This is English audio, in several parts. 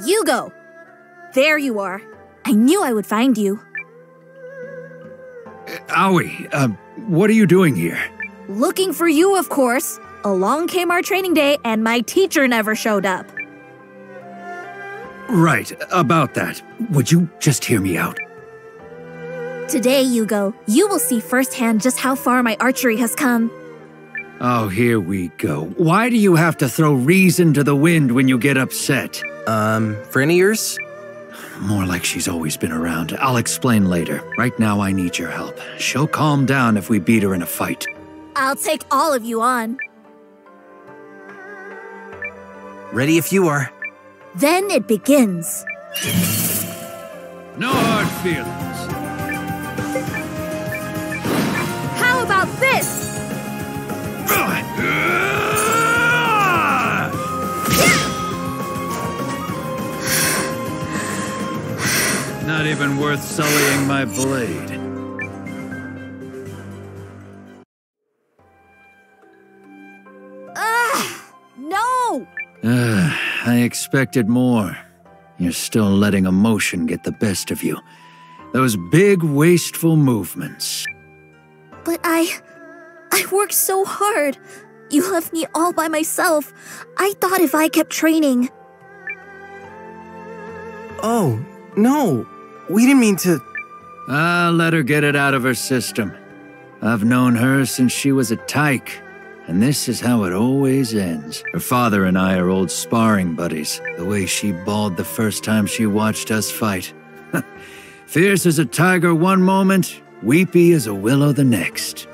Yugo! There you are. I knew I would find you. Aoi, what are you doing here? Looking for you, of course. Along came our training day, and my teacher never showed up. Right, about that. Would you just hear me out? Today, Yugo, you will see firsthand just how far my archery has come. Oh, here we go. Why do you have to throw reason to the wind when you get upset? Friend of yours? More like she's always been around. I'll explain later. Right now, I need your help. She'll calm down if we beat her in a fight. I'll take all of you on. Ready if you are. Then it begins. No hard feelings. How about this? Not even worth sullying my blade. No! I expected more. You're still letting emotion get the best of you. Those big, wasteful movements. But I worked so hard. You left me all by myself. I thought if I kept training. Oh, no. We didn't mean to... Let her get it out of her system. I've known her since she was a tyke, and this is how it always ends. Her father and I are old sparring buddies. The way she bawled the first time she watched us fight. Fierce as a tiger one moment, weepy as a willow the next.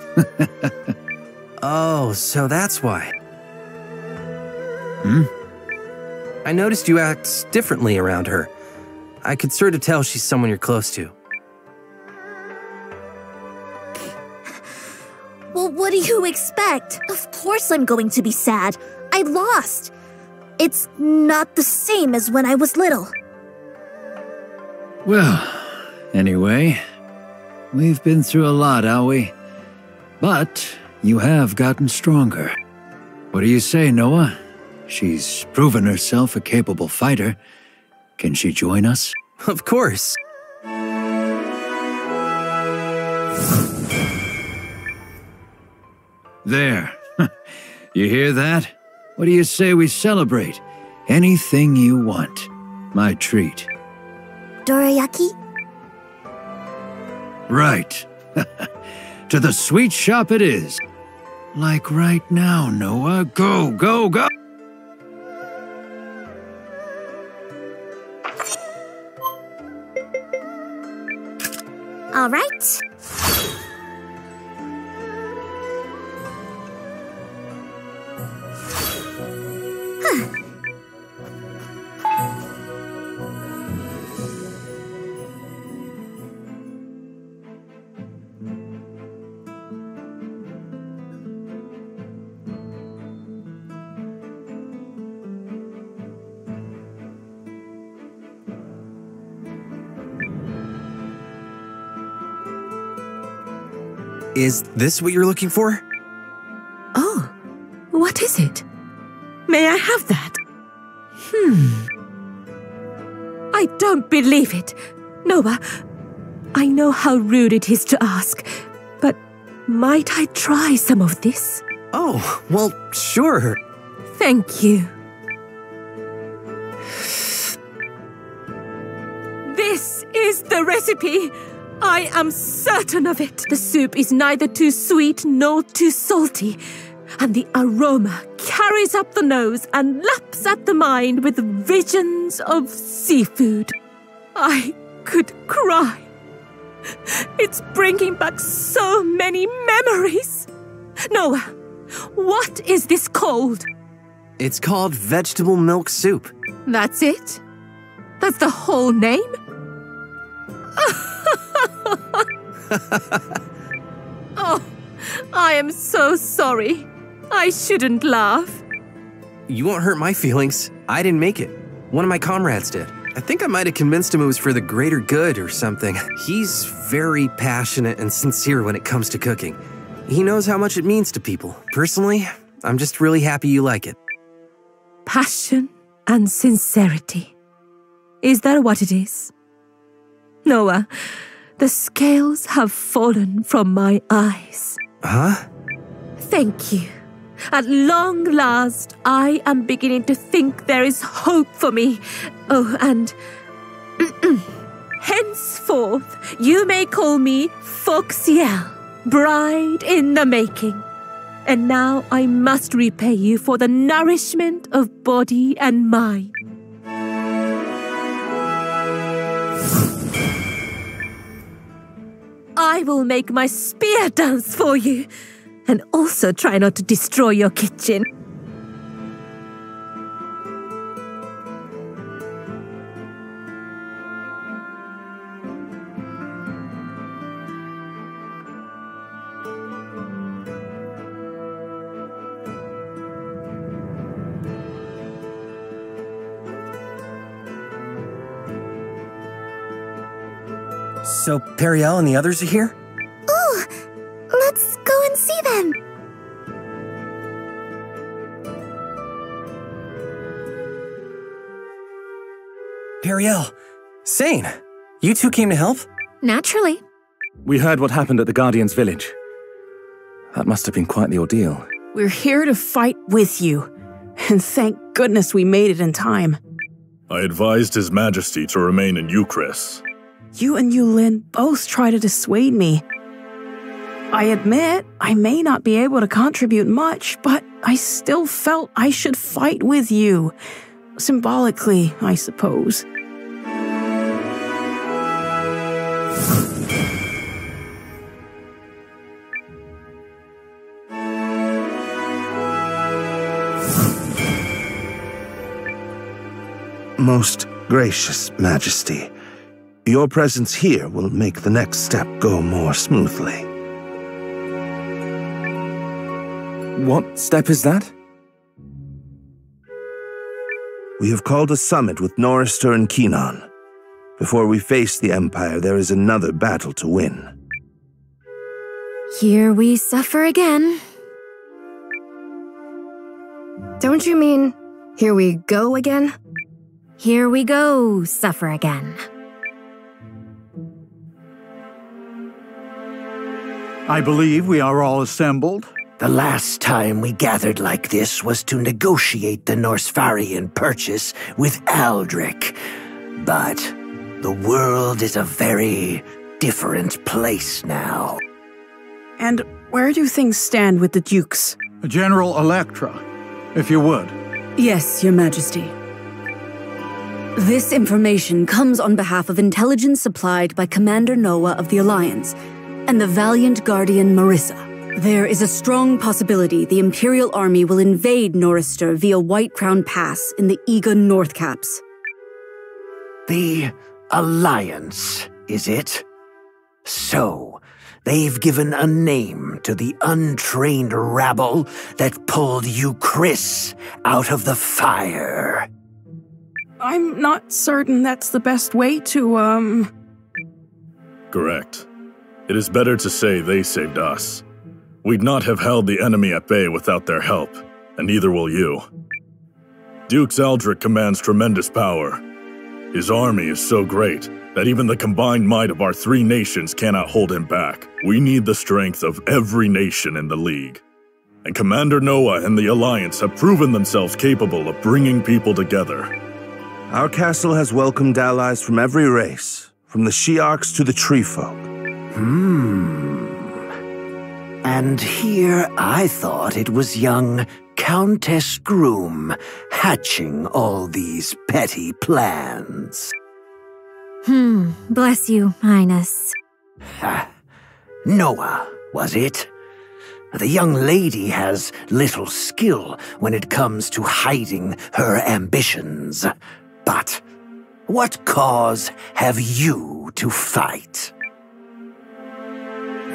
Oh, so that's why. Hmm? I noticed you act differently around her. I could sort of tell she's someone you're close to. Well, what do you expect? Of course I'm going to be sad. I lost. It's not the same as when I was little. Well, anyway, we've been through a lot, Aoi. But you have gotten stronger. What do you say, Noah? She's proven herself a capable fighter. Can she join us? Of course. There. You hear that? What do you say we celebrate? Anything you want. My treat. Dorayaki? Right. To the sweet shop it is. Like right now, Noah. Go, go, go! All right. Is this what you're looking for? Oh, what is it? May I have that? I don't believe it. Noah, I know how rude it is to ask, but might I try some of this? Oh, well, sure. Thank you. This is the recipe. I am certain of it. The soup is neither too sweet nor too salty, and the aroma carries up the nose and laps at the mind with visions of seafood. I could cry. It's bringing back so many memories. Noah, what is this called? It's called vegetable milk soup. That's it? That's the whole name? Oh, I am so sorry. I shouldn't laugh. You won't hurt my feelings. I didn't make it. One of my comrades did. I think I might have convinced him it was for the greater good or something. He's very passionate and sincere when it comes to cooking. He knows how much it means to people. Personally, I'm just really happy you like it. Passion and sincerity. Is that what it is? Noah, the scales have fallen from my eyes. Huh? Thank you. At long last, I am beginning to think there is hope for me. Oh, and henceforth, you may call me Foxiel, bride in the making. And now I must repay you for the nourishment of body and mind. I will make my spear dance for you, and also try not to destroy your kitchen. So Periel and the others are here? Ooh, let's go and see them. Periel, Sane, you two came to help? Naturally. We heard what happened at the Guardian's village. That must have been quite the ordeal. We're here to fight with you, and thank goodness we made it in time. I advised His Majesty to remain in Euchris. You and Eiyuden both try to dissuade me. I admit I may not be able to contribute much, but I still felt I should fight with you. Symbolically, I suppose. Most gracious Majesty, your presence here will make the next step go more smoothly. What step is that? We have called a summit with Norrister and Keenan. Before we face the Empire, there is another battle to win. Here we suffer again. Don't you mean, here we go again? Here we go, suffer again. I believe we are all assembled. The last time we gathered like this was to negotiate the Norsfarian purchase with Aldrich. But the world is a very different place now. And where do things stand with the Dukes? General Electra, if you would. Yes, Your Majesty. This information comes on behalf of intelligence supplied by Commander Noah of the Alliance and the valiant Guardian Marissa. There is a strong possibility the Imperial Army will invade Norrister via White Crown Pass in the Eiyuden North Caps. The Alliance, is it? So, they've given a name to the untrained rabble that pulled Euchris out of the fire. I'm not certain that's the best way to, Correct. It is better to say they saved us. We'd not have held the enemy at bay without their help, and neither will you. Dukes Aldrich commands tremendous power. His army is so great that even the combined might of our three nations cannot hold him back. We need the strength of every nation in the League. And Commander Noah and the Alliance have proven themselves capable of bringing people together. Our castle has welcomed allies from every race, from the Shiarks to the Treefolk. And here I thought it was young Countess Groom hatching all these petty plans. Bless you, Highness. Noah, was it? The young lady has little skill when it comes to hiding her ambitions. But what cause have you to fight?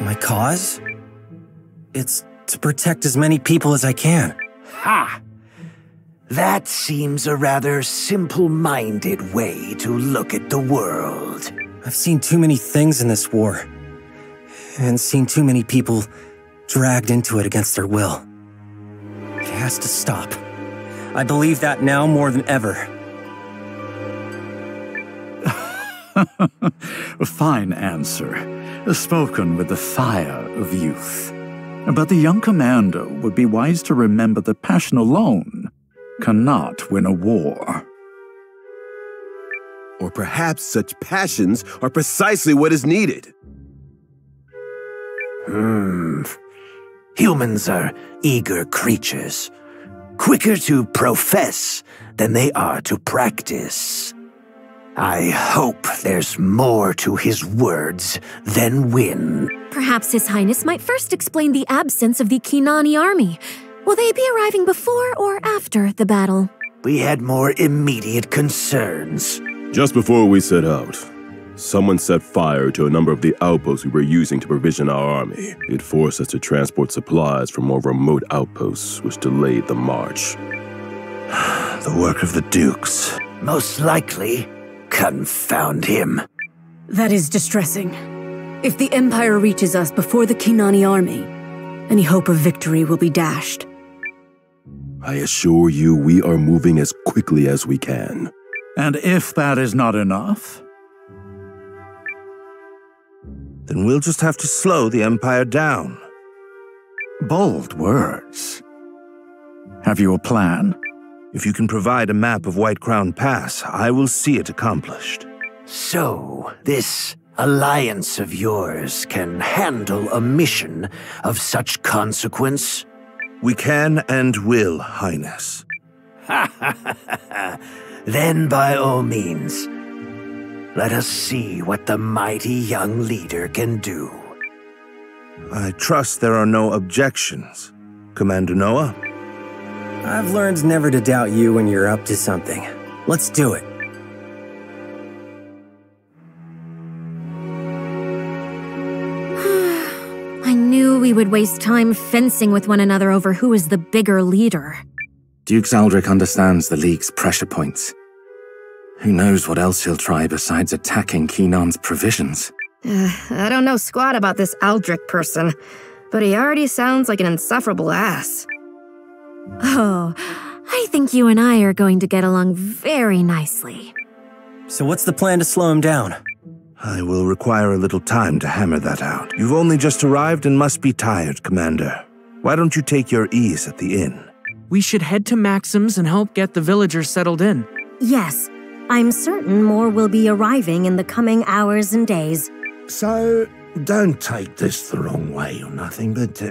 My cause? It's to protect as many people as I can. Ha! That seems a rather simple-minded way to look at the world. I've seen too many things in this war, and seen too many people dragged into it against their will. It has to stop. I believe that now more than ever. A fine answer, spoken with the fire of youth. But the young commander would be wise to remember that passion alone cannot win a war. Or perhaps such passions are precisely what is needed. Humans are eager creatures, quicker to profess than they are to practice. I hope there's more to his words than win. Perhaps His Highness might first explain the absence of the Konami army. Will they be arriving before or after the battle? We had more immediate concerns. Just before we set out, someone set fire to a number of the outposts we were using to provision our army. It forced us to transport supplies from more remote outposts, which delayed the march. The work of the Dukes. Most likely. Confound him. That is distressing. If the Empire reaches us before the Konami army, any hope of victory will be dashed. I assure you we are moving as quickly as we can. And if that is not enough? Then we'll just have to slow the Empire down. Bold words. Have you a plan? If you can provide a map of White Crown Pass, I will see it accomplished. So, this alliance of yours can handle a mission of such consequence? We can and will, Highness. Then by all means, let us see what the mighty young leader can do. I trust there are no objections, Commander Noah. I've learned never to doubt you when you're up to something. Let's do it. I knew we would waste time fencing with one another over who is the bigger leader. Duke Zaldric understands the League's pressure points. Who knows what else he'll try besides attacking Kenan's provisions? I don't know squat about this Aldrich person, but he already sounds like an insufferable ass. Oh, I think you and I are going to get along very nicely. So what's the plan to slow him down? I will require a little time to hammer that out. You've only just arrived and must be tired, Commander. Why don't you take your ease at the inn? We should head to Maxim's and help get the villagers settled in. Yes, I'm certain more will be arriving in the coming hours and days. So, don't take this the wrong way or nothing, but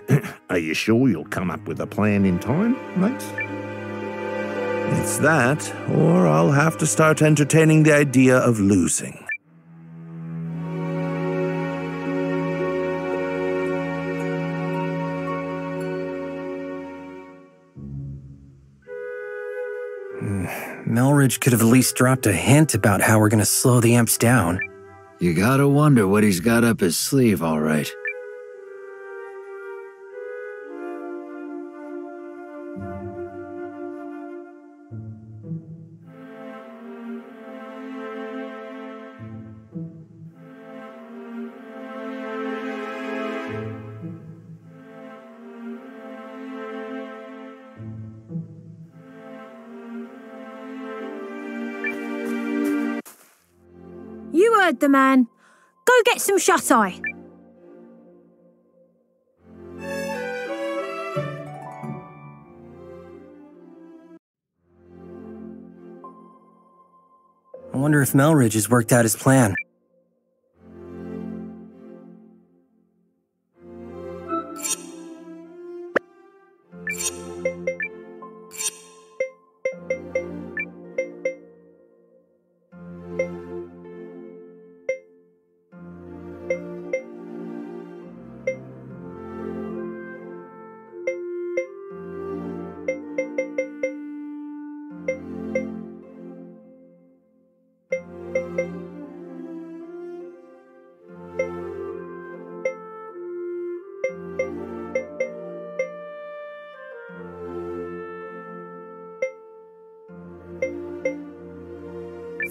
are you sure you'll come up with a plan in time, mate? It's that, or I'll have to start entertaining the idea of losing. Melridge could have at least dropped a hint about how we're gonna slow the imps down. You gotta wonder what he's got up his sleeve, all right. You heard the man. Go get some shut-eye. I wonder if Melridge has worked out his plan.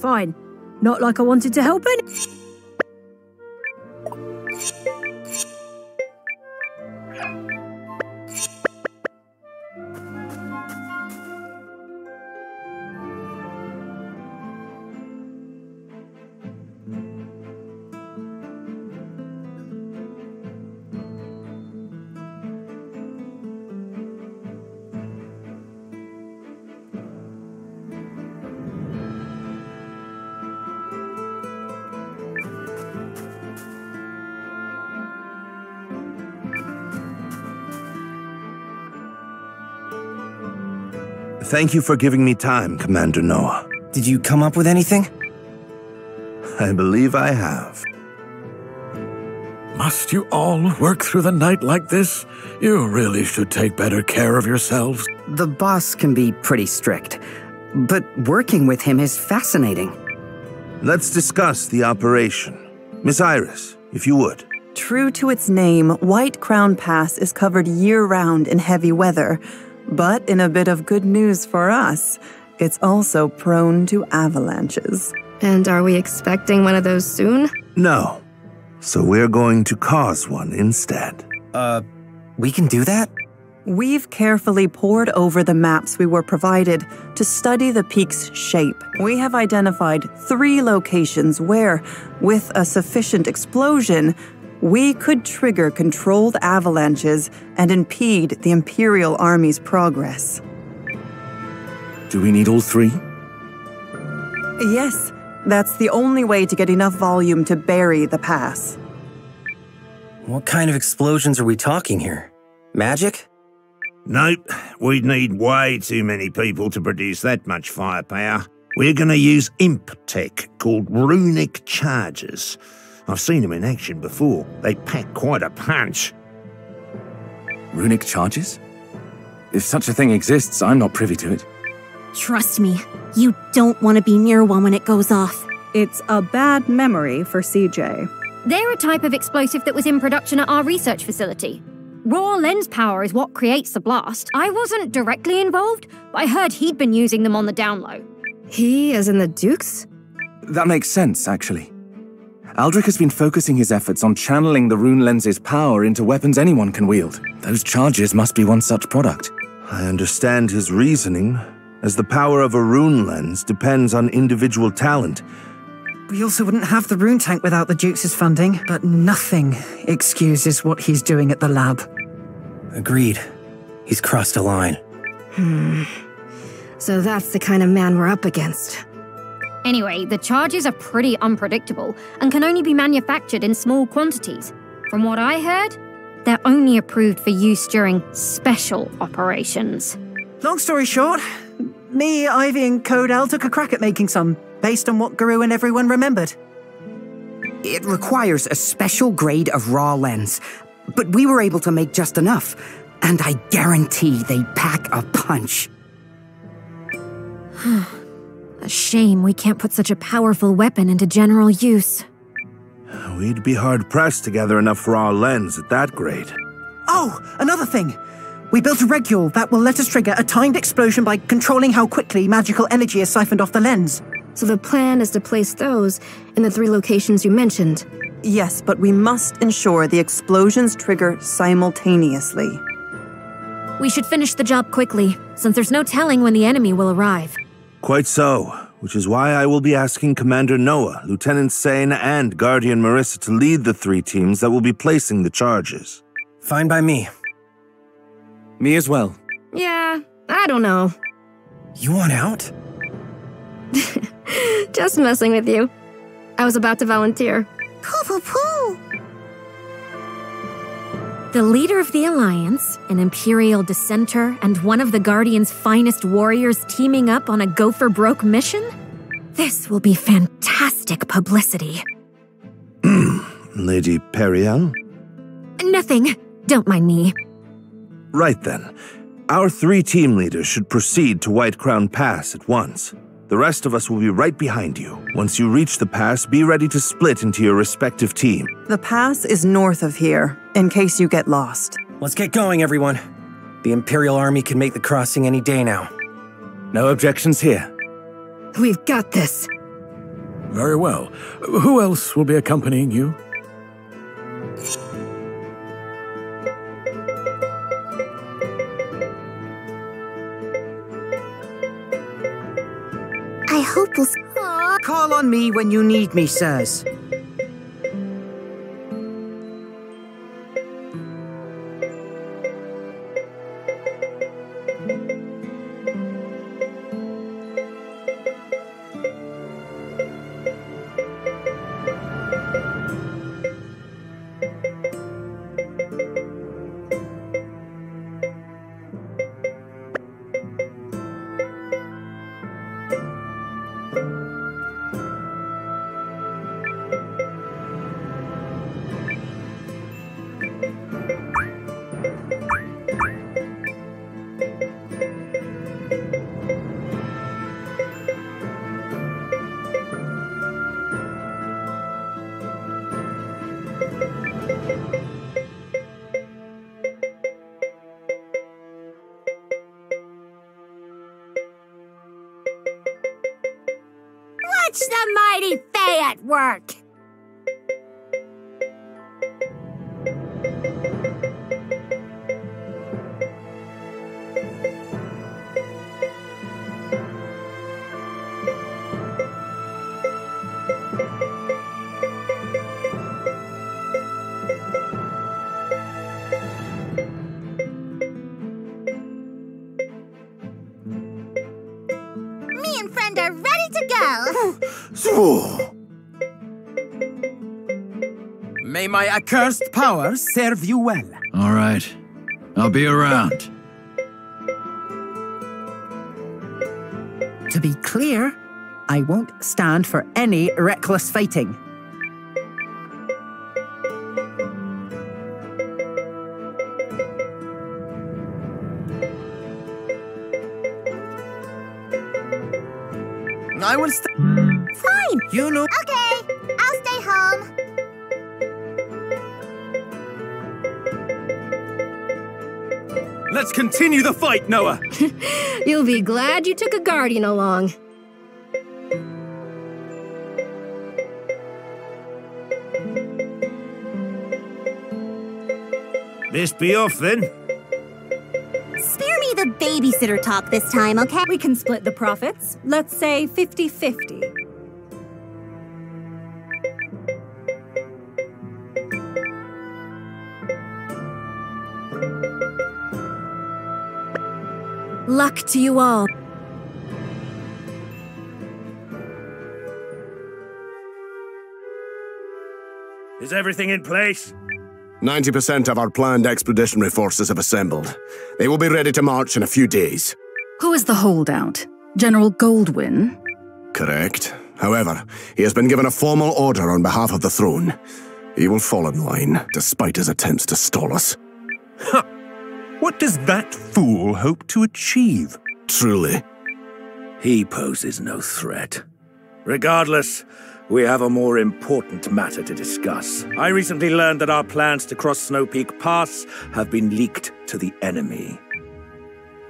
Fine. Not like I wanted to help any. Thank you for giving me time, Commander Noah. Did you come up with anything? I believe I have. Must you all work through the night like this? You really should take better care of yourselves. The boss can be pretty strict, but working with him is fascinating. Let's discuss the operation. Miss Iris, if you would. True to its name, White Crown Pass is covered year-round in heavy weather. But in a bit of good news for us, it's also prone to avalanches. And are we expecting one of those soon? No. So we're going to cause one instead. We can do that? We've carefully pored over the maps we were provided to study the peak's shape. We have identified 3 locations where, with a sufficient explosion, we could trigger controlled avalanches and impede the Imperial Army's progress. Do we need all 3? Yes, that's the only way to get enough volume to bury the pass. What kind of explosions are we talking here? Magic? Nope, we'd need way too many people to produce that much firepower. We're gonna use imp tech called runic charges. I've seen them in action before. They pack quite a punch. Runic charges? If such a thing exists, I'm not privy to it. Trust me, you don't want to be near one when it goes off. It's a bad memory for CJ. They're a type of explosive that was in production at our research facility. Raw lens power is what creates the blast. I wasn't directly involved, but I heard he'd been using them on the down low. He, as in the Dukes? That makes sense, actually. Aldrich has been focusing his efforts on channeling the rune-lens's power into weapons anyone can wield. Those charges must be one such product. I understand his reasoning, as the power of a rune-lens depends on individual talent. We also wouldn't have the rune tank without the Duke's funding, but nothing excuses what he's doing at the lab. Agreed. He's crossed a line. So that's the kind of man we're up against. Anyway, the charges are pretty unpredictable and can only be manufactured in small quantities. From what I heard, they're only approved for use during special operations. Long story short, me, Ivy, and Codell took a crack at making some, based on what Guru and everyone remembered. It requires a special grade of raw lens, but we were able to make just enough, and I guarantee they pack a punch. A shame we can't put such a powerful weapon into general use. We'd be hard-pressed to gather enough raw lens at that grade. Oh, another thing. We built a regule that will let us trigger a timed explosion by controlling how quickly magical energy is siphoned off the lens. So the plan is to place those in the 3 locations you mentioned? Yes, but we must ensure the explosions trigger simultaneously. We should finish the job quickly, since there's no telling when the enemy will arrive. Quite so, which is why I will be asking Commander Noah, Lieutenant Sane, and Guardian Marissa to lead the 3 teams that will be placing the charges. Fine by me. Me as well. Yeah, I don't know. You want out? Just messing with you. I was about to volunteer. Poo-poo-poo! The leader of the Alliance, an Imperial dissenter, and one of the Guardian's finest warriors teaming up on a go-for-broke mission? This will be fantastic publicity. Lady Periel? Nothing. Don't mind me. Right then. Our 3 team leaders should proceed to White Crown Pass at once. The rest of us will be right behind you. Once you reach the pass, be ready to split into your respective team. The pass is north of here, in case you get lost. Let's get going, everyone. The Imperial Army can make the crossing any day now. No objections here. We've got this. Very well. Who else will be accompanying you? I hope we'll... Call on me when you need me, sirs. Watch the mighty Fae at work! Me and friend are ready to go! May my accursed power serve you well. All right. I'll be around. To be clear, I won't stand for any reckless fighting. I will Fine! You know. Okay, I'll stay home. Let's continue the fight, Noah! You'll be glad you took a guardian along. This be off then. Spare me the babysitter talk this time, okay? We can split the profits. Let's say 50-50. Luck to you all. Is everything in place? 90% of our planned expeditionary forces have assembled. They will be ready to march in a few days. Who is the holdout? General Goldwyn? Correct. However, he has been given a formal order on behalf of the throne. He will fall in line, despite his attempts to stall us. What does that fool hope to achieve? Truly. He poses no threat. Regardless, we have a more important matter to discuss. I recently learned that our plans to cross Snow Peak Pass have been leaked to the enemy.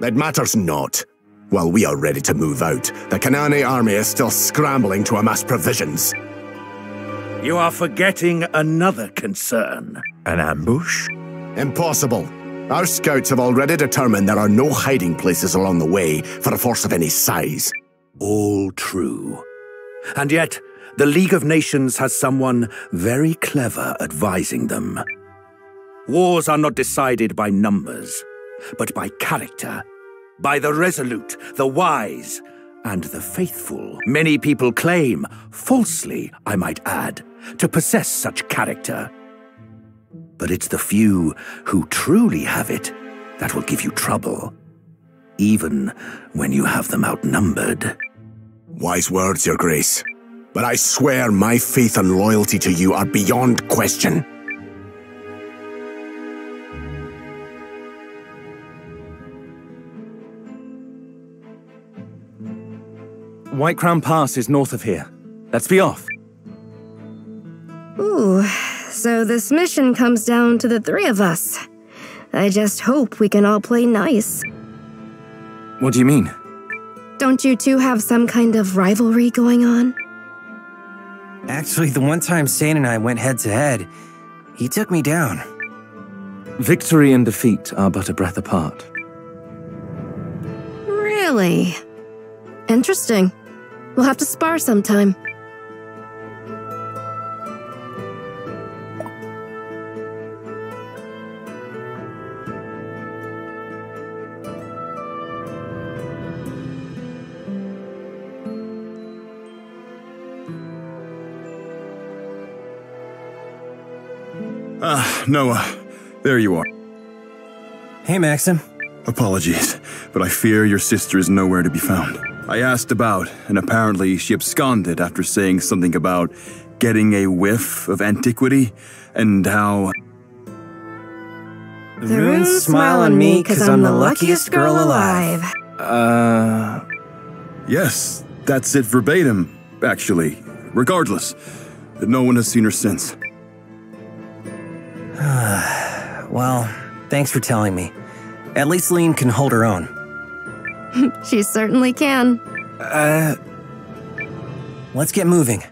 It matters not. While we are ready to move out, the Konami army is still scrambling to amass provisions. You are forgetting another concern. An ambush? Impossible. Our scouts have already determined there are no hiding places along the way for a force of any size. All true. And yet, the League of Nations has someone very clever advising them. Wars are not decided by numbers, but by character. By the resolute, the wise, and the faithful. Many people claim, falsely I might add, to possess such character. But it's the few who truly have it that will give you trouble, even when you have them outnumbered. Wise words, Your Grace. But I swear my faith and loyalty to you are beyond question. White Crown Pass is north of here. Let's be off. Ooh, so this mission comes down to the three of us. I just hope we can all play nice. What do you mean? Don't you two have some kind of rivalry going on? Actually, the one time Sane and I went head-to-head, he took me down. Victory and defeat are but a breath apart. Really? Interesting. We'll have to spar sometime. Noah, there you are. Hey, Maxim. Apologies, but I fear your sister is nowhere to be found. I asked about, and apparently she absconded after saying something about getting a whiff of antiquity, and how... The runes smile on me because I'm the luckiest girl alive. Yes, that's it verbatim, actually. Regardless, no one has seen her since. Well, thanks for telling me. At least Lean can hold her own. She certainly can. let's get moving.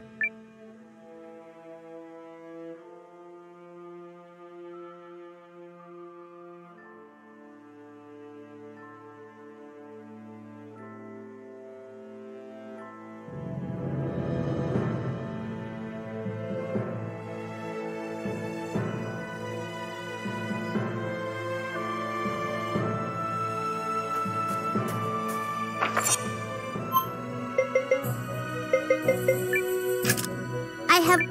I have...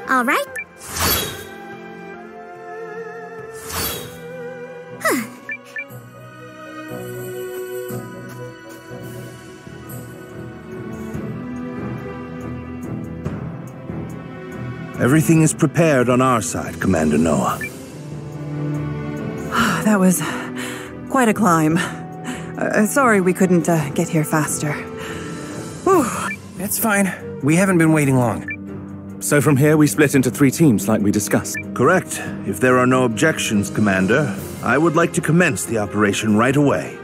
All right. Everything is prepared on our side, Commander Noah. That was quite a climb. Sorry we couldn't get here faster. Whew. It's fine. We haven't been waiting long. So from here we split into 3 teams like we discussed. Correct. If there are no objections, Commander, I would like to commence the operation right away.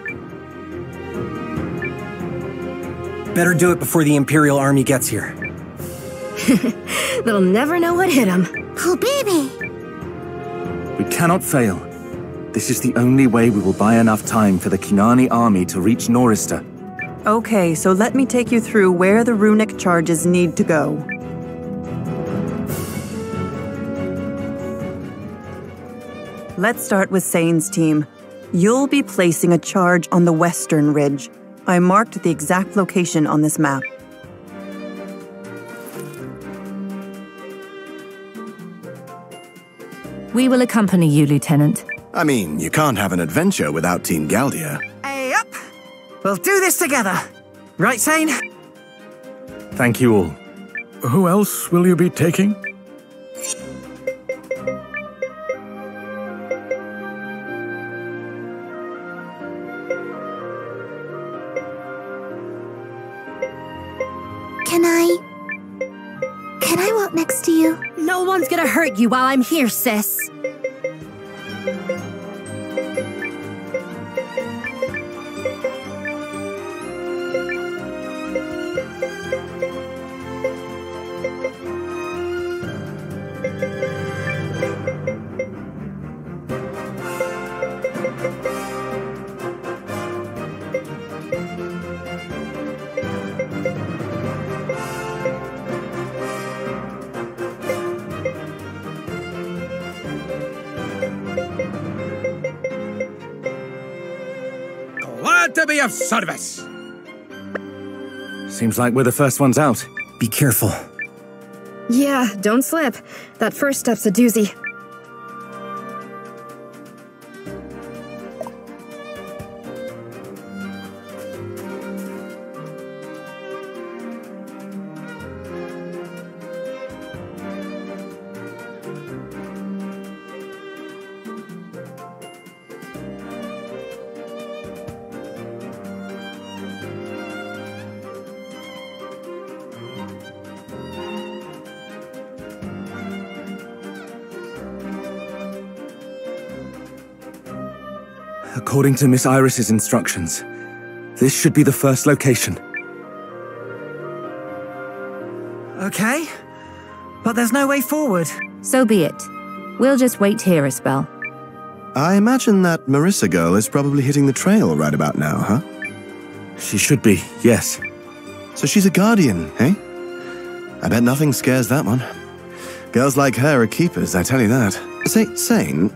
Better do it before the Imperial Army gets here. They'll never know what hit them. Oh, baby! We cannot fail. This is the only way we will buy enough time for the Konami army to reach Norista. Okay, so let me take you through where the runic charges need to go. Let's start with Sane's team. You'll be placing a charge on the western ridge. I marked the exact location on this map. We will accompany you, Lieutenant. I mean, you can't have an adventure without Team Galdia. Hey, up! We'll do this together. Right, Sane? Thank you all. Who else will you be taking? Can I walk next to you? No one's gonna hurt you while I'm here, sis. Glad to be of service. Seems like we're the first ones out. Be careful. Yeah, don't slip. That first step's a doozy. According to Miss Iris's instructions, this should be the first location. Okay, but there's no way forward. So be it. We'll just wait here a spell. I imagine that Marissa girl is probably hitting the trail right about now, huh? She should be, yes. So she's a guardian, eh? I bet nothing scares that one. Girls like her are keepers, I tell you that. Say, Sane,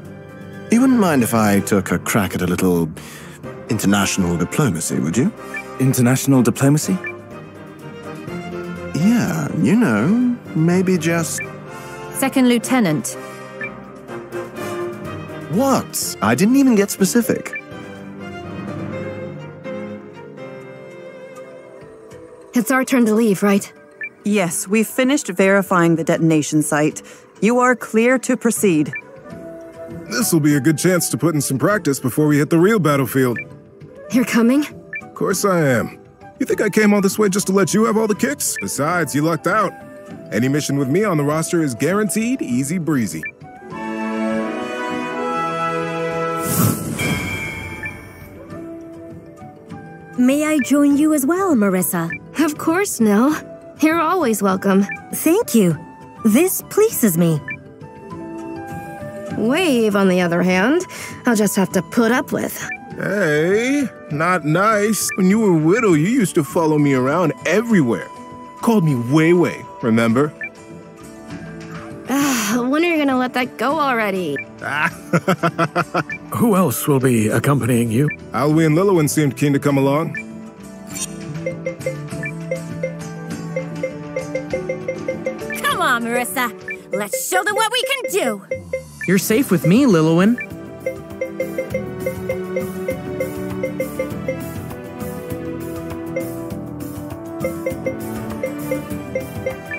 you wouldn't mind if I took a crack at a little international diplomacy, would you? International diplomacy? Yeah, you know, maybe just... Second Lieutenant. What? I didn't even get specific. It's our turn to leave, right? Yes, we've finished verifying the detonation site. You are clear to proceed. This will be a good chance to put in some practice before we hit the real battlefield. You're coming? Of course I am. You think I came all this way just to let you have all the kicks? Besides, you lucked out. Any mission with me on the roster is guaranteed easy breezy. May I join you as well, Marissa? Of course, Nell. You're always welcome. Thank you. This pleases me. Wave, on the other hand, I'll just have to put up with. Hey, not nice. When you were little, you used to follow me around everywhere. Called me Wei Wei, remember? When are you gonna let that go already? Who else will be accompanying you? Alwi and Lillian seemed keen to come along. Come on, Marissa. Let's show them what we can do. You're safe with me, Lillian.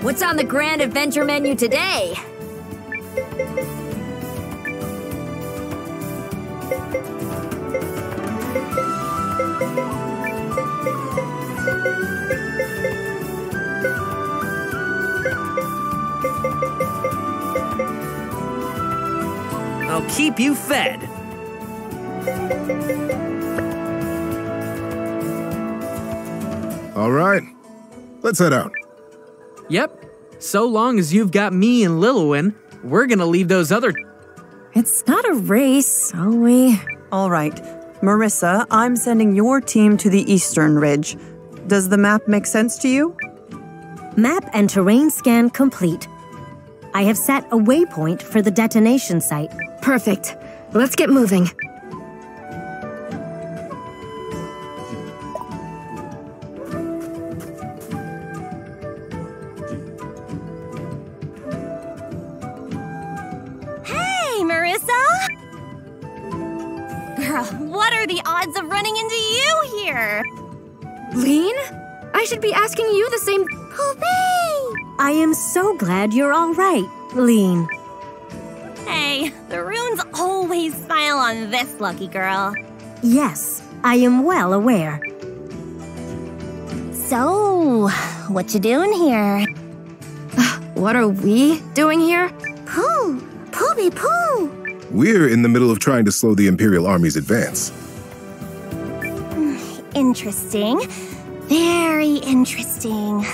What's on the grand adventure menu today? I'll keep you fed. All right, let's head out. Yep. So long as you've got me and Lillian, we're gonna leave those other... It's not a race, are we? All right. Marissa, I'm sending your team to the Eastern Ridge. Does the map make sense to you? Map and terrain scan complete. I have set a waypoint for the detonation site. Perfect. Let's get moving. Girl, what are the odds of running into you here? Lean? I should be asking you the same... Poopy! I am so glad you're all right, Lean. Hey, the runes always smile on this lucky girl. Yes, I am well aware. So, what you doing here? What are we doing here? Pooh! Pooby poo! We're in the middle of trying to slow the Imperial Army's advance. Interesting. Very interesting.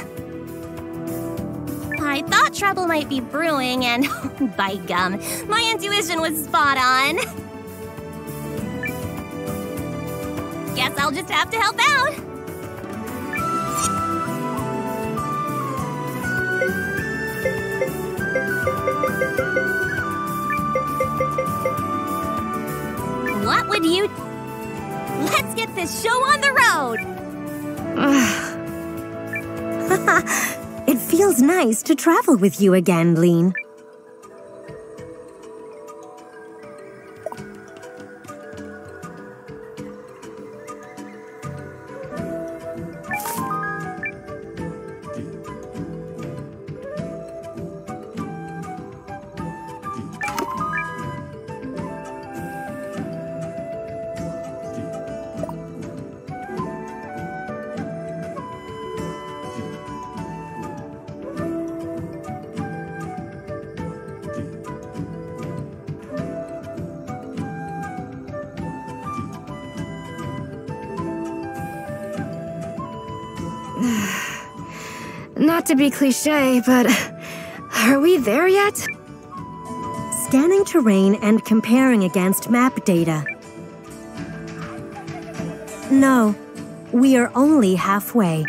I thought trouble might be brewing, and by gum, my intuition was spot on. Guess I'll just have to help out. What would you... Let's get this show on the road! It feels nice to travel with you again, Lean. Not to be cliché, but are we there yet? Scanning terrain and comparing against map data. No, we are only halfway.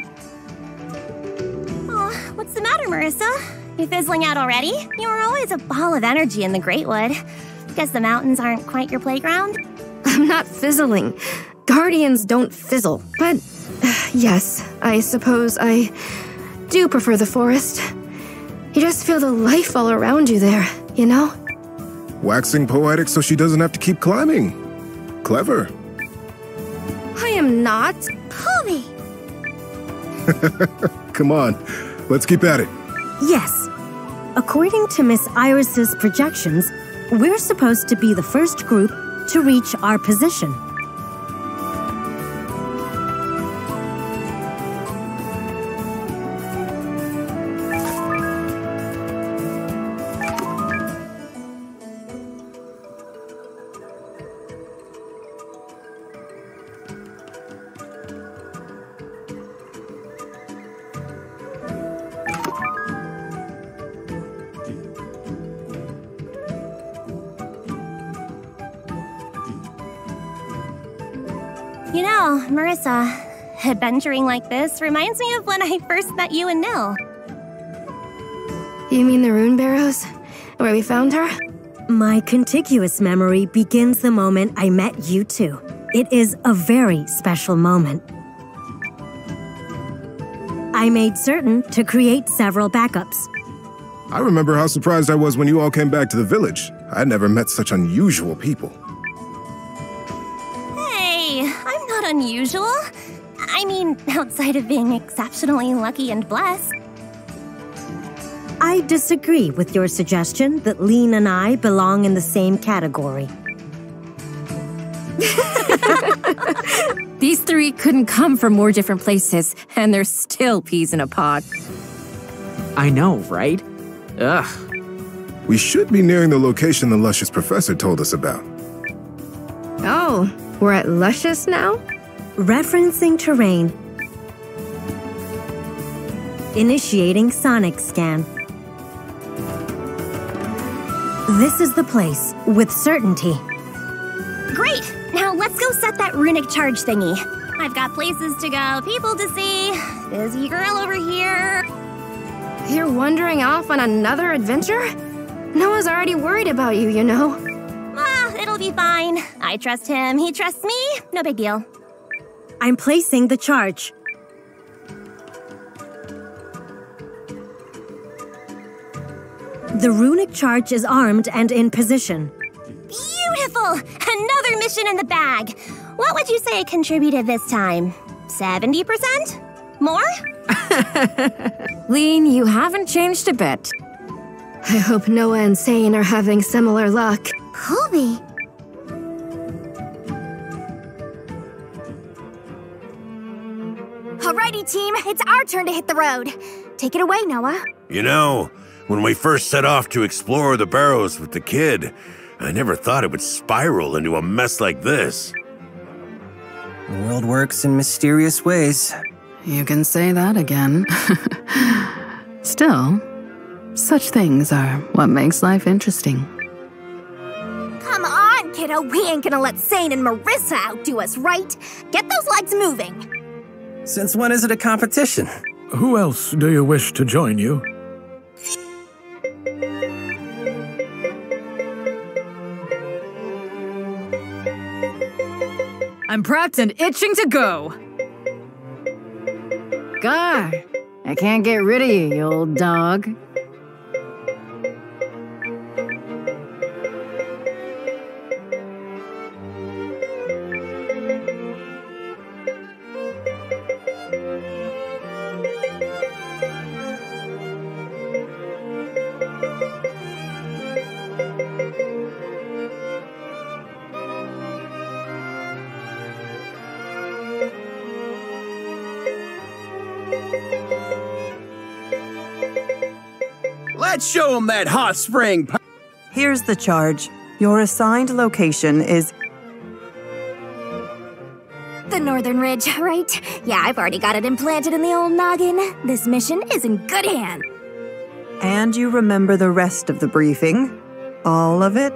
Oh, what's the matter, Marissa? You fizzling out already? You were always a ball of energy in the Greatwood. Guess the mountains aren't quite your playground? I'm not fizzling. Guardians don't fizzle. But yes, I suppose I do prefer the forest. You just feel the life all around you there, you know? Waxing poetic so she doesn't have to keep climbing. Clever. I am not. Homie! Come on, let's keep at it. Yes. According to Miss Iris's projections, we're supposed to be the first group to reach our position. You know, Marissa, adventuring like this reminds me of when I first met you and Nil. You mean the rune barrows? Where we found her? My contiguous memory begins the moment I met you two. It is a very special moment. I made certain to create several backups. I remember how surprised I was when you all came back to the village. I'd never met such unusual people. I'm not unusual. I mean, outside of being exceptionally lucky and blessed. I disagree with your suggestion that Lean and I belong in the same category. These three couldn't come from more different places, and they're still peas in a pod. I know, right? Ugh. We should be nearing the location the Luscious Professor told us about. Oh, we're at Luscious now? Referencing terrain. Initiating sonic scan. This is the place, with certainty. Great! Now let's go set that runic charge thingy. I've got places to go, people to see. Busy girl over here. You're wandering off on another adventure? Noah's already worried about you, you know. Ah, it'll be fine. I trust him, he trusts me. No big deal. I'm placing the charge. The runic charge is armed and in position. Beautiful! Another mission in the bag. What would you say contributed this time? 70%? More? Lean, you haven't changed a bit. I hope Noah and Sane are having similar luck. Colby! Alrighty, team, it's our turn to hit the road. Take it away, Noah. You know, when we first set off to explore the barrows with the kid, I never thought it would spiral into a mess like this. The world works in mysterious ways. You can say that again. Still, such things are what makes life interesting. Come on, kiddo, we ain't gonna let Sane and Marissa outdo us, right? Get those legs moving. Since when is it a competition? Who else do you wish to join you? I'm prepped and itching to go. Gar, I can't get rid of you, you old dog. Let's show him that hot spring. Here's the charge. Your assigned location is The Northern Ridge, right? Yeah, I've already got it implanted in the old noggin. This mission is in good hands. And you remember the rest of the briefing? All of it?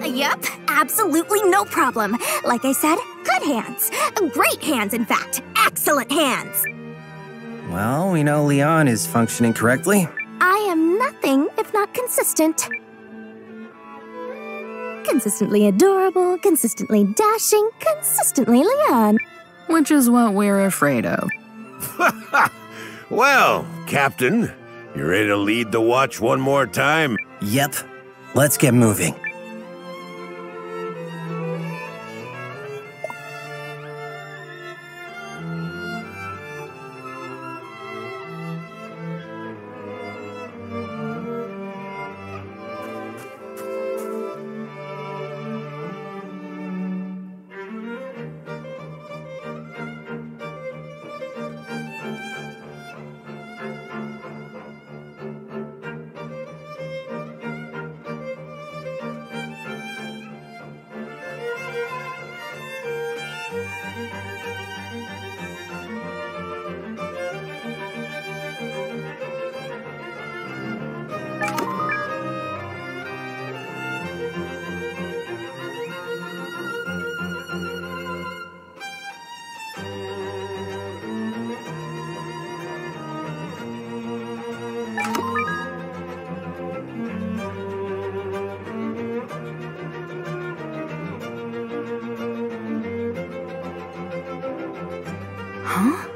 Yep, absolutely no problem. Like I said, good hands. Great hands, in fact. Excellent hands. Well, we know Leon is functioning correctly. I am nothing if not consistent. Consistently adorable, consistently dashing, consistently Leon. Which is what we're afraid of. Well, Captain, you ready to lead the watch one more time? Yep. Let's get moving. Huh?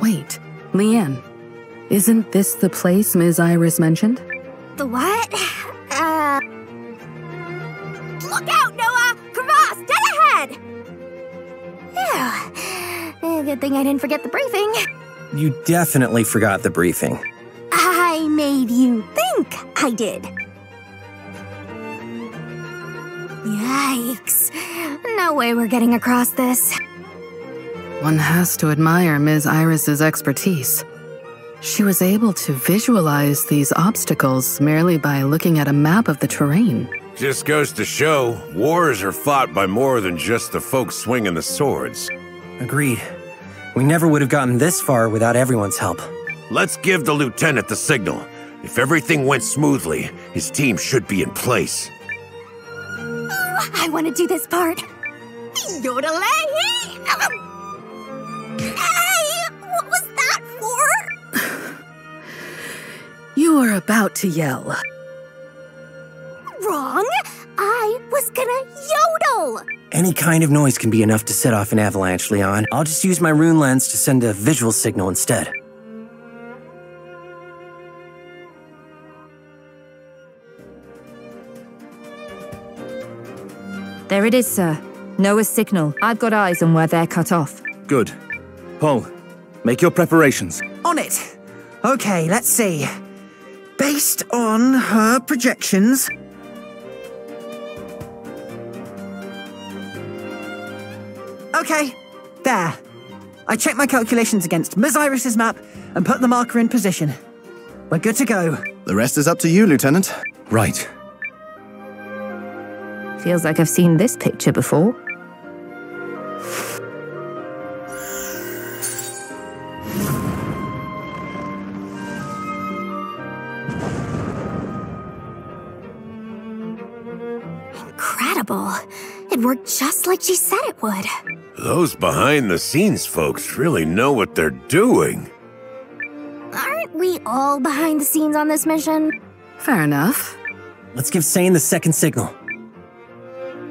Wait, Leanne, isn't this the place Ms. Iris mentioned? The what? Look out, Noah! Crevasse, dead ahead! Phew. Good thing I didn't forget the briefing. You definitely forgot the briefing. I made you think I did. Yikes. No way we're getting across this. One has to admire Ms. Iris's expertise. She was able to visualize these obstacles merely by looking at a map of the terrain. Just goes to show, wars are fought by more than just the folks swinging the swords. Agreed. We never would have gotten this far without everyone's help. Let's give the lieutenant the signal. If everything went smoothly, his team should be in place. I want to do this part. Yodelay! Hey! What was that for? You are about to yell. Wrong! I was gonna yodel! Any kind of noise can be enough to set off an avalanche, Leon. I'll just use my rune-lens to send a visual signal instead. There it is, sir. Noah's signal. I've got eyes on where they're cut off. Good. Paul, make your preparations. On it. Okay, let's see. Based on her projections... Okay, there. I checked my calculations against Ms. Iris's map and put the marker in position. We're good to go. The rest is up to you, Lieutenant. Right. Feels like I've seen this picture before. Incredible. It worked just like she said it would. Those behind-the-scenes folks really know what they're doing. Aren't we all behind the scenes on this mission? Fair enough. Let's give Sane the second signal.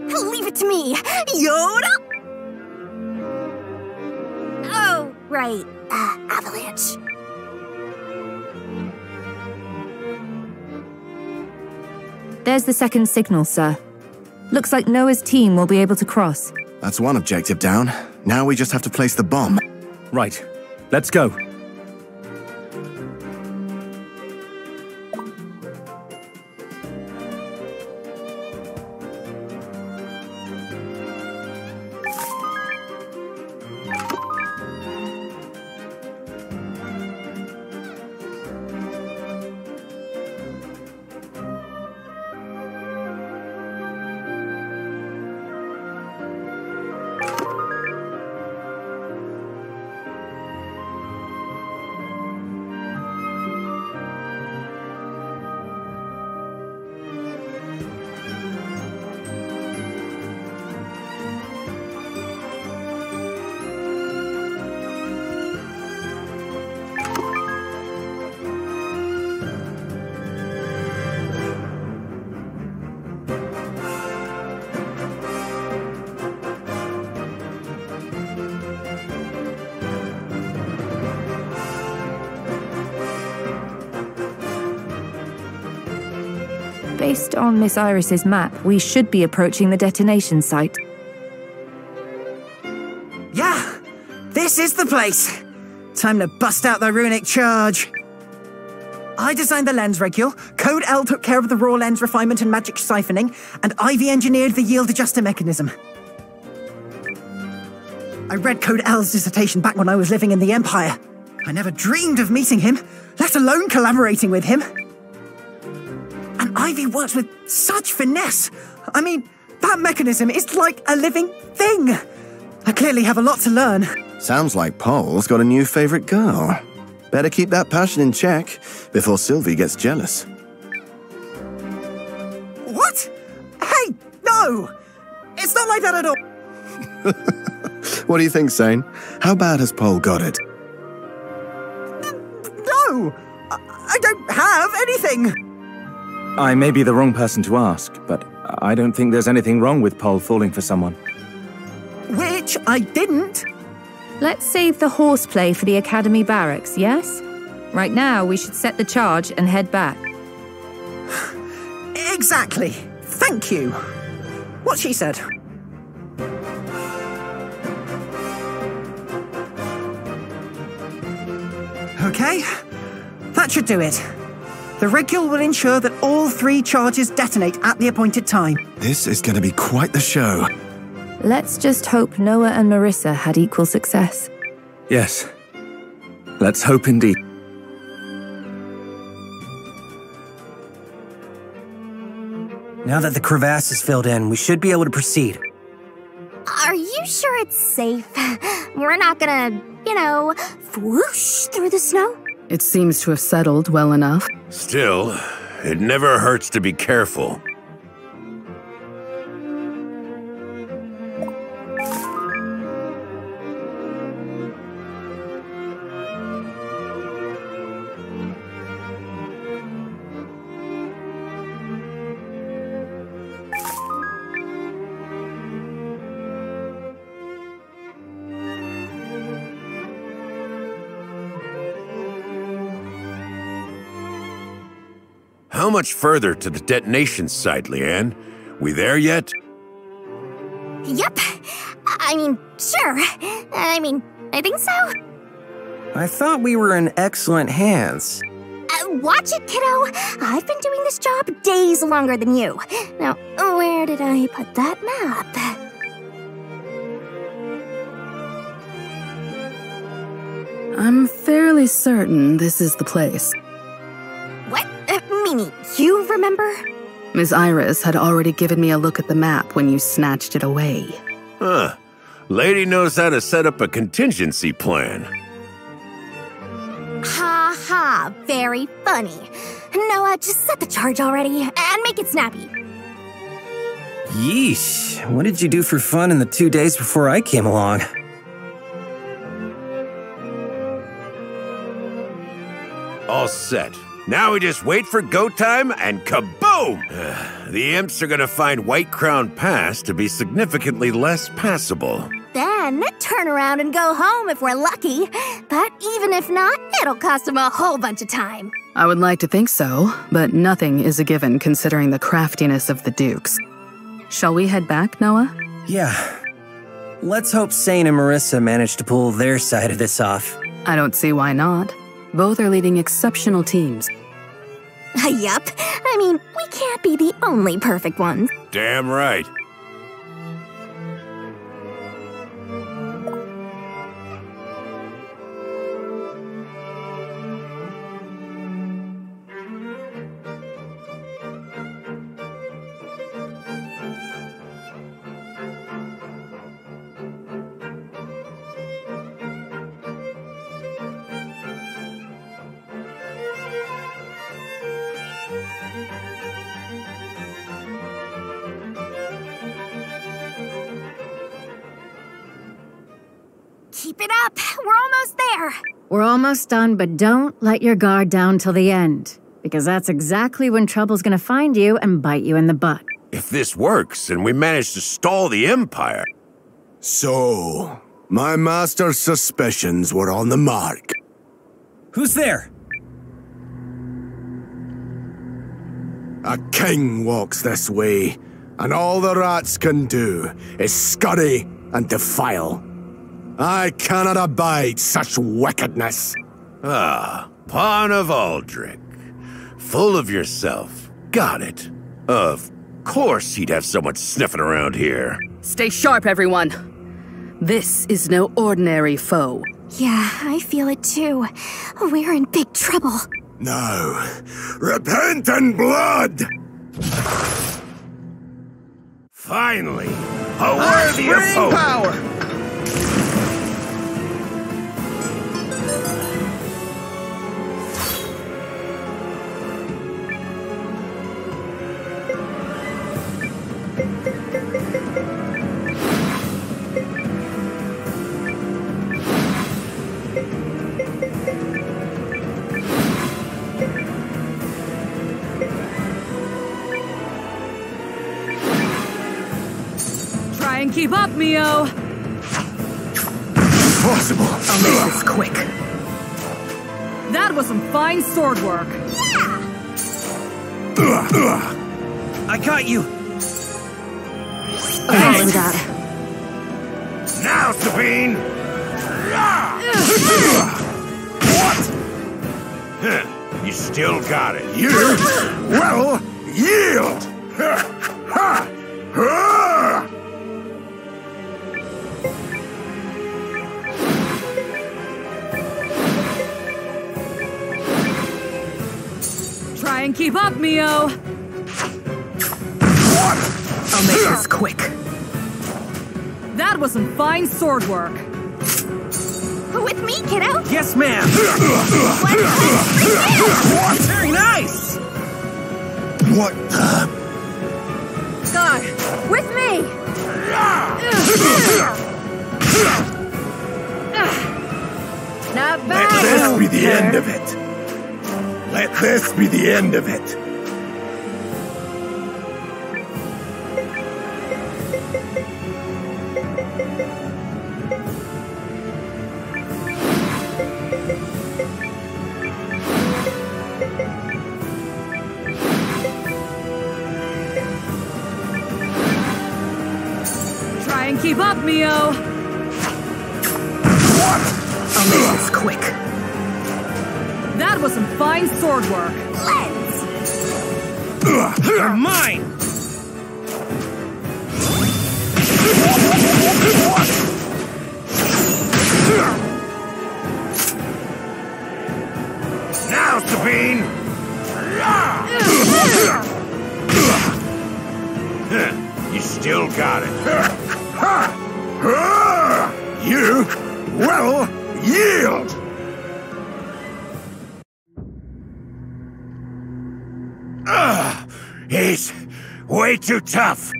Leave it to me, Yoda! Oh, right. Avalanche. There's the second signal, sir. Looks like Noah's team will be able to cross. That's one objective down. Now we just have to place the bomb. Right. Let's go. Based on Miss Iris's map, we should be approaching the detonation site. Yeah! This is the place! Time to bust out the runic charge. I designed the lens regule, Code L took care of the raw lens refinement and magic siphoning, and Ivy engineered the yield adjuster mechanism. I read Code L's dissertation back when I was living in the Empire. I never dreamed of meeting him, let alone collaborating with him. And Ivy works with such finesse. I mean, that mechanism is like a living thing. I clearly have a lot to learn. Sounds like Paul's got a new favorite girl. Better keep that passion in check before Sylvie gets jealous. What? Hey, no! It's not like that at all. What do you think, Sane? How bad has Paul got it? No! I don't have anything! I may be the wrong person to ask, but I don't think there's anything wrong with Paul falling for someone. Which I didn't. Let's save the horseplay for the Academy barracks, yes? Right now, we should set the charge and head back. Exactly. Thank you. What she said. Okay, that should do it. The regule will ensure that all 3 charges detonate at the appointed time. This is going to be quite the show. Let's just hope Noah and Marissa had equal success. Yes. Let's hope indeed. Now that the crevasse is filled in, we should be able to proceed. Are you sure it's safe? We're not gonna, whoosh through the snow? It seems to have settled well enough. Still, it never hurts to be careful. How much further to the detonation site, Leanne? We there yet? Yep. Sure. I think so. I thought we were in excellent hands. Watch it, kiddo. I've been doing this job days longer than you. Now, where did I put that map? I'm fairly certain this is the place. What? Meaning you remember? Ms. Iris had already given me a look at the map when you snatched it away. Huh. Lady knows how to set up a contingency plan. Ha ha, very funny. Noah, just set the charge already and make it snappy. Yeesh, what did you do for fun in the 2 days before I came along? All set. Now we just wait for go time and kaboom! The imps are gonna find White Crown Pass to be significantly less passable. Then turn around and go home if we're lucky. But even if not, it'll cost them a whole bunch of time. I would like to think so, but nothing is a given considering the craftiness of the Dukes. Shall we head back, Noah? Yeah. Let's hope Sane and Marissa manage to pull their side of this off. I don't see why not. Both are leading exceptional teams. Yup. We can't be the only perfect ones. Damn right. Keep it up. We're almost there. We're almost done, but don't let your guard down till the end. Because that's exactly when trouble's gonna find you and bite you in the butt. If this works and we manage to stall the Empire... So, my master's suspicions were on the mark. Who's there? A king walks this way, and all the rats can do is scurry and defile. I cannot abide such wickedness. Ah, Pawn of Aldrich. Full of yourself. Got it. Of course he'd have someone sniffing around here. Stay sharp, everyone. This is no ordinary foe. Yeah, I feel it too. We're in big trouble. Now, repent in blood! Finally, a worthy opponent! Power! Try and keep up, Mio! Impossible! I'll make this quick. That was some fine sword work. I got you! I'll do that. Now, Sabine! What? You still got it. You will yield! Try and keep up, Mio! I'll make this quick. That was some fine sword work. With me, kiddo. Yes, ma'am! Very nice! What the? Scar, with me. Not Let bad. this be the end of it. Let this be the end of it. Try and keep up, Mio! I'll make this quick. That was some fine sword work. Lens! You're mine! Now, Sabine! You still got it. You will yield! He's way too tough.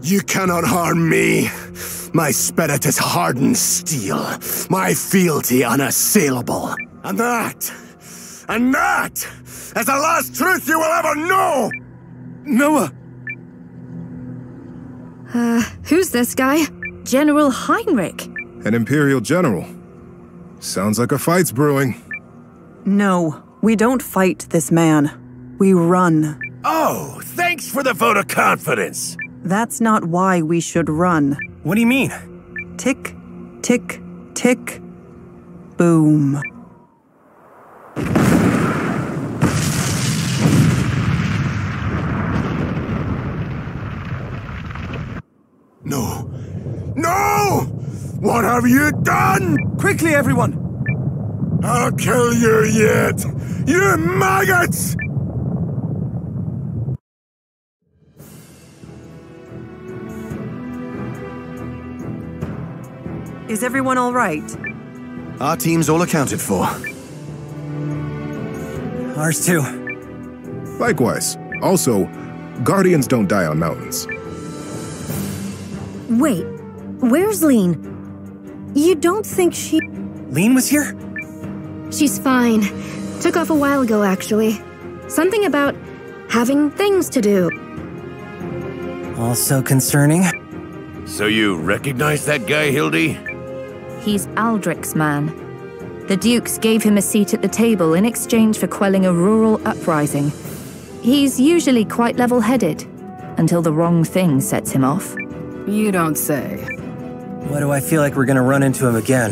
You cannot harm me. My spirit is hardened steel, my fealty unassailable. And that is the last truth you will ever know! Noah! Who's this guy? General Heinrich. An Imperial general. Sounds like a fight's brewing. No, we don't fight this man. We run. Oh, thanks for the vote of confidence. That's not why we should run. What do you mean? Tick, tick, tick, boom. No! No! What have you done? Quickly, everyone! I'll kill you yet! You maggots! Is everyone all right? Our team's all accounted for. Ours too. Likewise. Also, Guardians don't die on mountains. Wait, where's Lean? You don't think she... Lean was here? She's fine. Took off a while ago, actually. Something about having things to do. Also concerning. So you recognize that guy, Hildy? He's Aldrich's man. The Dukes gave him a seat at the table in exchange for quelling a rural uprising. He's usually quite level-headed, until the wrong thing sets him off. You don't say. Why do I feel like we're gonna run into him again?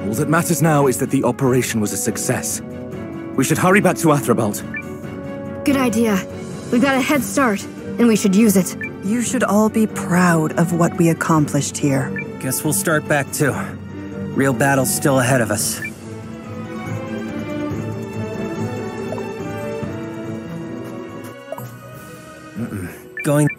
All that matters now is that the operation was a success. We should hurry back to Athrabalt. Good idea. We've got a head start, and we should use it. You should all be proud of what we accomplished here. Guess we'll start back too. Real battle's still ahead of us. Going...